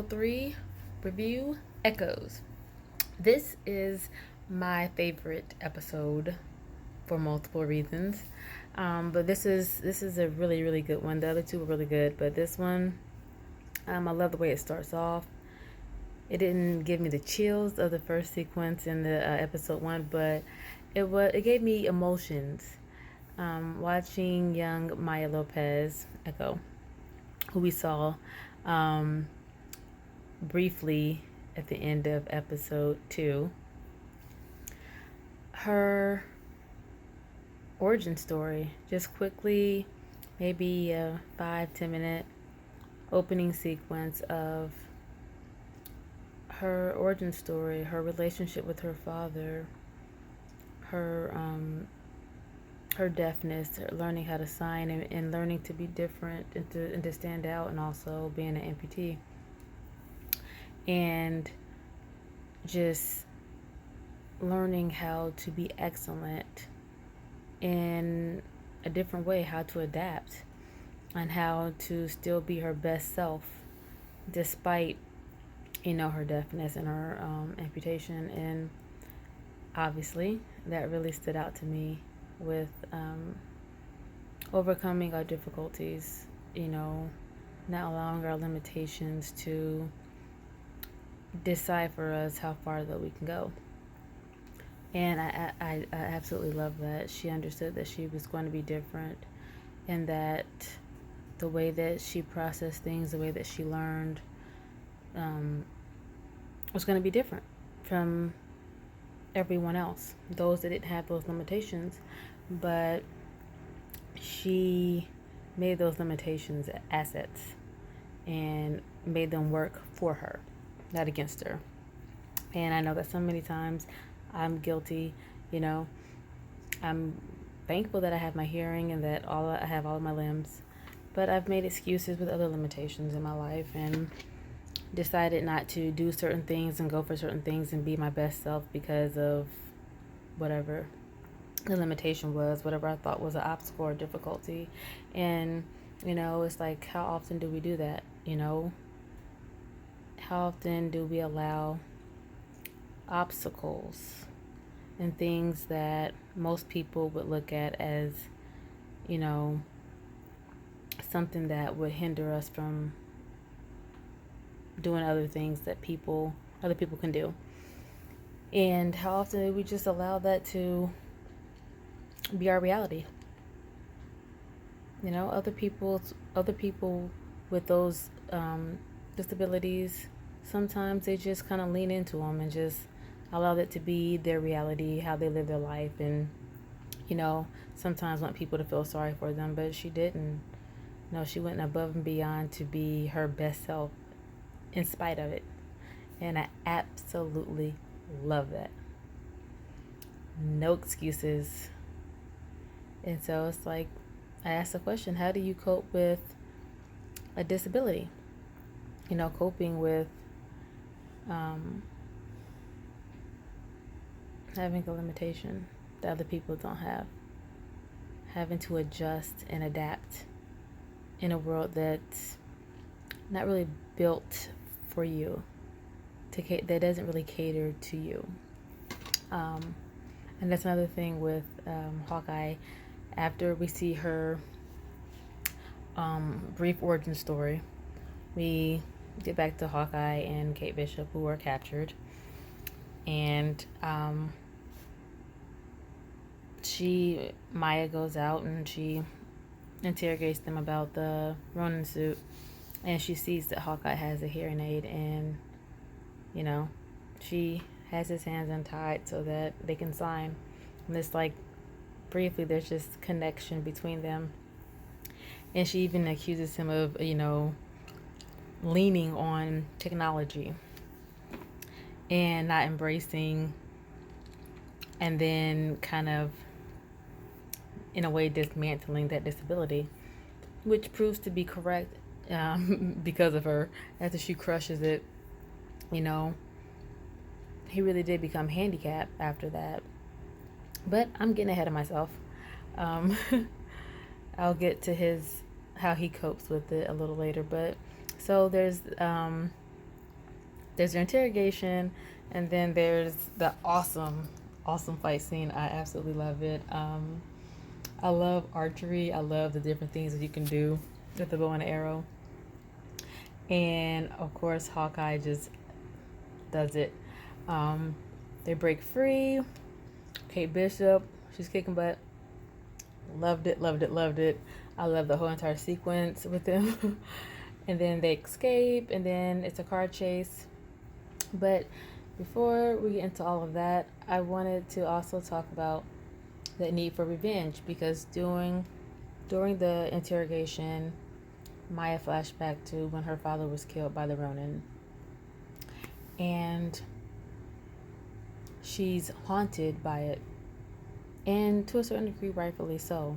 episode 3 review Echoes. This is my favorite episode for multiple reasons. But this is a really good one. The other two were really good, but this one, I love the way it starts off. It didn't give me the chills of the first sequence in the episode 1, but it gave me emotions. Watching young Maya Lopez, Echo, who we saw briefly at the end of episode 2, her origin story, just quickly, maybe a 5-10 minute opening sequence of her origin story, her relationship with her father, her deafness, learning how to sign, and learning to be different and to stand out, and also being an amputee, and just learning how to be excellent in a different way, how to adapt, and how to still be her best self despite her deafness and her amputation. And obviously that really stood out to me with overcoming our difficulties, not allowing our limitations to decipher us how far that we can go. And I absolutely love that she understood that she was going to be different, and that the way that she processed things, the way that she learned, was going to be different from everyone else, those that didn't have those limitations. But she made those limitations assets and made them work for her, not against her. And I know that so many times I'm guilty. I'm thankful that I have my hearing and that I have all of my limbs, but I've made excuses with other limitations in my life and decided not to do certain things and go for certain things and be my best self because of whatever the limitation was, whatever I thought was an obstacle or difficulty. And it's like, how often do we do that? How often do we allow obstacles and things that most people would look at as something that would hinder us from doing other things that other people can do? And how often do we just allow that to be our reality? Other people with those disabilities, sometimes they just kind of lean into them and just allow that to be their reality, how they live their life, and sometimes want people to feel sorry for them. But she didn't. No, she went above and beyond to be her best self in spite of it. And I absolutely love that. No excuses. And so it's like, I asked the question, how do you cope with a disability? Coping with having a limitation that other people don't have. Having to adjust and adapt in a world that's not really built for you, that doesn't really cater to you. And that's another thing with Hawkeye. After we see her brief origin story, we get back to Hawkeye and Kate Bishop, who were captured, and Maya goes out and she interrogates them about the Ronin suit, and she sees that Hawkeye has a hearing aid, and she has his hands untied so that they can sign. And it's like, briefly, there's just connection between them, and she even accuses him of leaning on technology and not embracing, and then kind of in a way dismantling that disability, which proves to be correct because of her. After she crushes it, he really did become handicapped after that. But I'm getting ahead of myself. I'll get to how he copes with it a little later. But so there's there's their interrogation, and then there's the awesome fight scene. I absolutely love it. I love archery. I love the different things that you can do with the bow and arrow. And of course, Hawkeye just does it. They break free. Kate Bishop, she's kicking butt. Loved it, loved it, loved it. I love the whole entire sequence with them. And then they escape, and then it's a car chase. But before we get into all of that, I wanted to also talk about the need for revenge, because during the interrogation, Maya flashed back to when her father was killed by the Ronin, and she's haunted by it, and to a certain degree, rightfully so.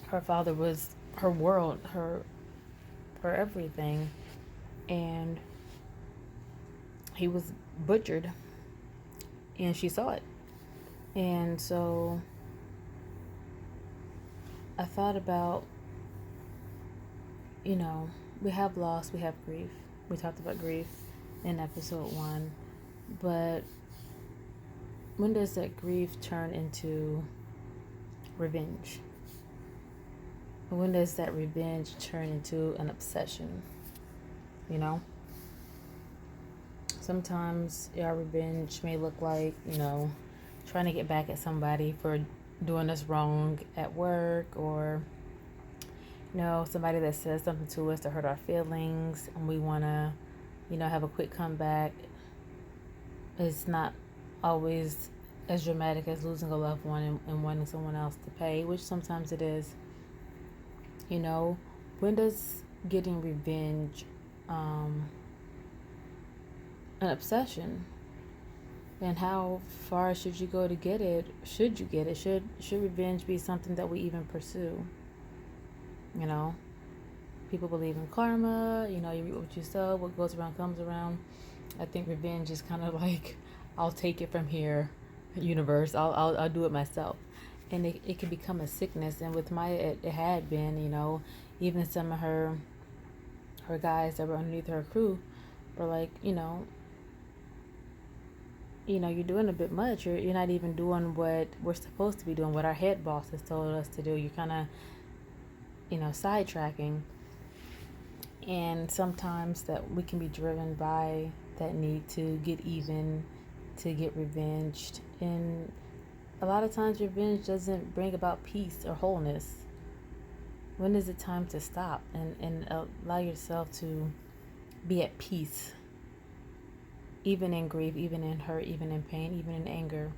Her father was her world, her everything, and he was butchered, and she saw it. And so I thought about, we have loss, we have grief. We talked about grief in episode 1, but when does that grief turn into revenge? When does that revenge turn into an obsession? Sometimes our revenge may look like, trying to get back at somebody for doing us wrong at work, or, somebody that says something to us to hurt our feelings, and we want to, have a quick comeback. It's not always as dramatic as losing a loved one and wanting someone else to pay, which sometimes it is. When does getting revenge an obsession? And how far should you go to get it? Should you get it? Should revenge be something that we even pursue? People believe in karma. You reap what you sow. What goes around comes around. I think revenge is kind of like, I'll take it from here, universe. I'll do it myself. And it can become a sickness. And with Maya, it had been, even some of her guys that were underneath her crew were like, you're doing a bit much. You're not even doing what we're supposed to be doing, what our head boss has told us to do. You're kind of, sidetracking. And sometimes that we can be driven by that need to get even, to get revenged. And a lot of times revenge doesn't bring about peace or wholeness. When is it time to stop and allow yourself to be at peace? Even in grief, even in hurt, even in pain, even in anger,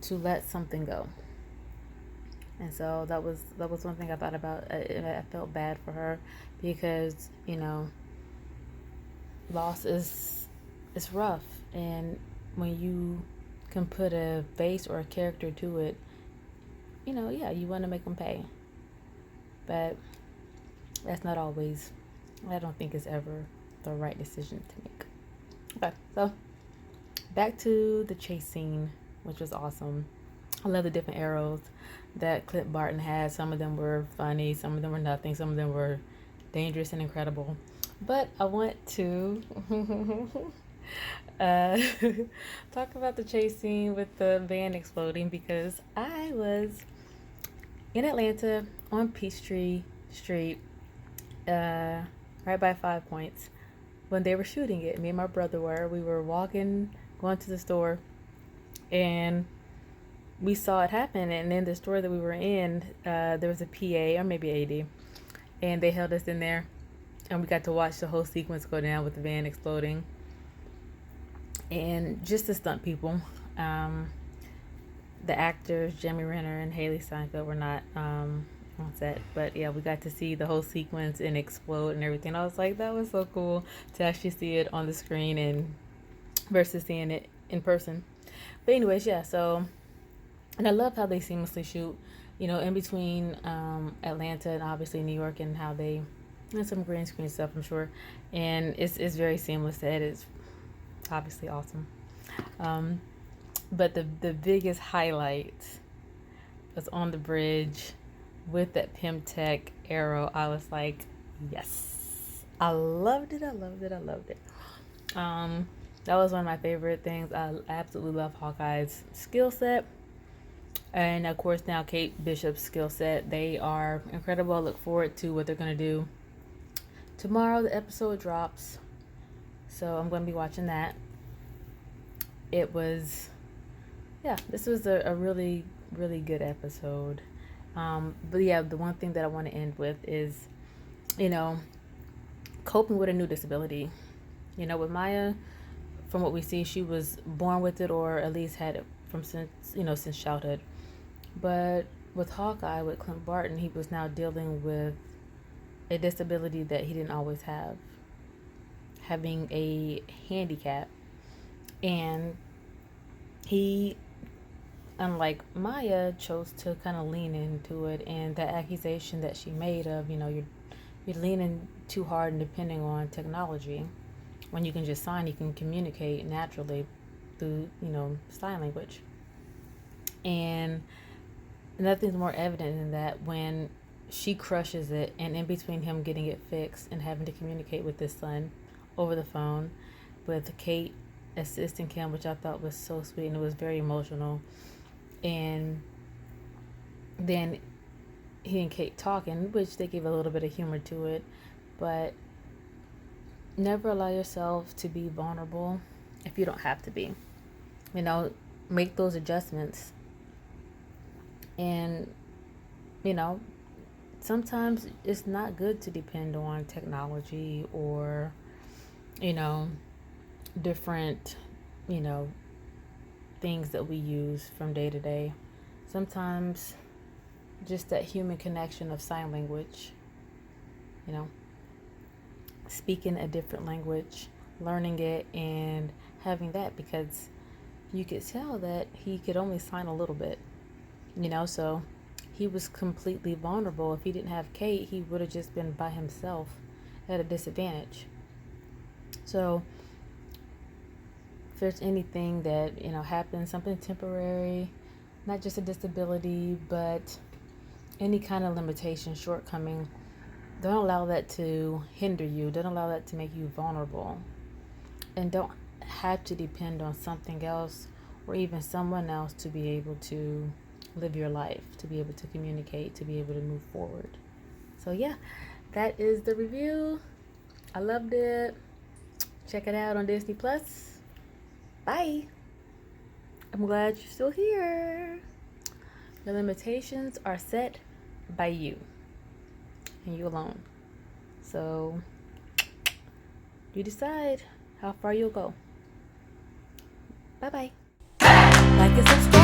to let something go. And so that was one thing I thought about. I felt bad for her because, loss is rough. And when you can put a face or a character to it, you want to make them pay. But that's not always, I don't think it's ever the right decision to make. Okay, so back to the chase scene, which was awesome. I love the different arrows that Clint Barton had. Some of them were funny, some of them were nothing, some of them were dangerous and incredible. But I want to talk about the chase scene with the van exploding, because I was in Atlanta on Peachtree Street, right by 5 Points, when they were shooting it. Me and my brother we were walking, going to the store, and we saw it happen. And in the store that we were in, there was a PA or maybe AD, and they held us in there, and we got to watch the whole sequence go down with the van exploding. And just the stunt people, the actors Jeremy Renner and Haley Steinfeld were not on set, but yeah, we got to see the whole sequence and explode and everything. I was like, that was so cool to actually see it on the screen and versus seeing it in person. But anyways, yeah, so, and I love how they seamlessly shoot, in between Atlanta and obviously New York, and how they, and some green screen stuff, I'm sure, and it's very seamless. The edit is obviously awesome. But the biggest highlight was on the bridge with that Pimtech arrow. I was like, yes, I loved it. That was one of my favorite things. I absolutely love Hawkeye's skill set. And of course, now Kate Bishop's skill set. They are incredible. I look forward to what they're going to do. Tomorrow, the episode drops. So I'm going to be watching that. It was, yeah, this was a really, really good episode. But yeah, the one thing that I want to end with is, coping with a new disability. With Maya, from what we see, she was born with it, or at least had it since childhood. But with Hawkeye, with Clint Barton, he was now dealing with a disability that he didn't always have, having a handicap. And he, unlike Maya, chose to kind of lean into it. And that accusation that she made of, you're leaning too hard and depending on technology, when you can just sign, you can communicate naturally through, sign language. And nothing's more evident than that when she crushes it, and in between him getting it fixed and having to communicate with his son over the phone, with Kate assisting him, which I thought was so sweet, and it was very emotional. And then he and Kate talking, which they gave a little bit of humor to it, but never allow yourself to be vulnerable if you don't have to be. Make those adjustments. And, sometimes it's not good to depend on technology or, different, things that we use from day to day. Sometimes just that human connection of sign language, speaking a different language, learning it, and having that, because you could tell that he could only sign a little bit, so he was completely vulnerable. If he didn't have Kate, he would have just been by himself at a disadvantage. So if there's anything that, happens, something temporary, not just a disability, but any kind of limitation, shortcoming, don't allow that to hinder you. Don't allow that to make you vulnerable. And don't have to depend on something else or even someone else to be able to live your life, to be able to communicate, to be able to move forward. So yeah, that is the review. I loved it. Check it out on Disney Plus. Bye. I'm glad you're still here. The limitations are set by you and you alone. So you decide how far you'll go. Bye bye. Like and subscribe.